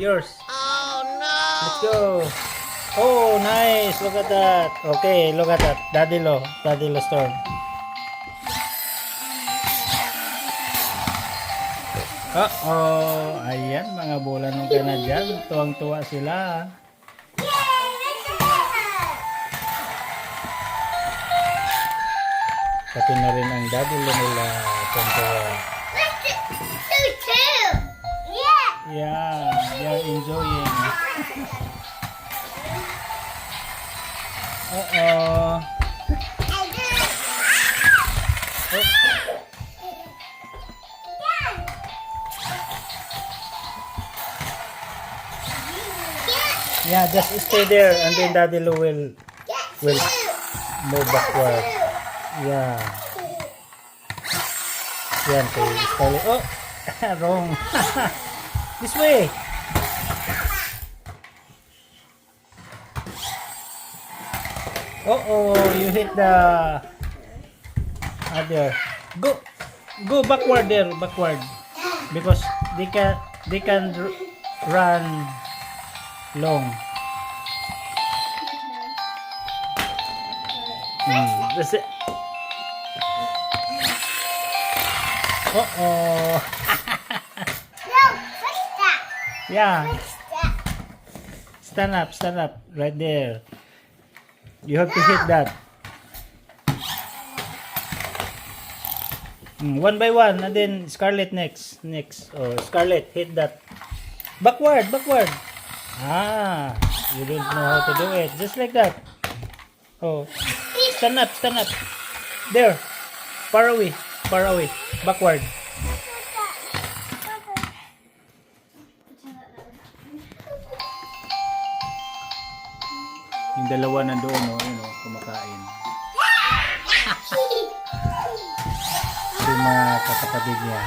yours. Oh no! Let's go. Oh, nice. Look at that. Okay, look at that. Daddy Lo Storm. Oh, ayan mga bola nung ka na dyan. Tuwang-tuwa sila. Pati na rin ang daddy Lo nila. Tuwang-tuwa. Yeah, they're enjoying. Uh-oh. Yeah, just stay there and then Daddy Lou will move backward. Yeah. Yan, kay Scarlett. Oh, wrong. This way. Oh, you hit the other. Go backward there, backward. Because they can run long. That's it. Oh. Yeah. Stand up, right there. You have to hit that. One by one, and then Scarlett next. Oh, Scarlett, hit that. Backward. Ah, you don't know how to do it. Just like that. Oh, stand up. There. Far away. Backward. Yung dalawa nandoon, no, kumakain. Yung mga kakapatid niya.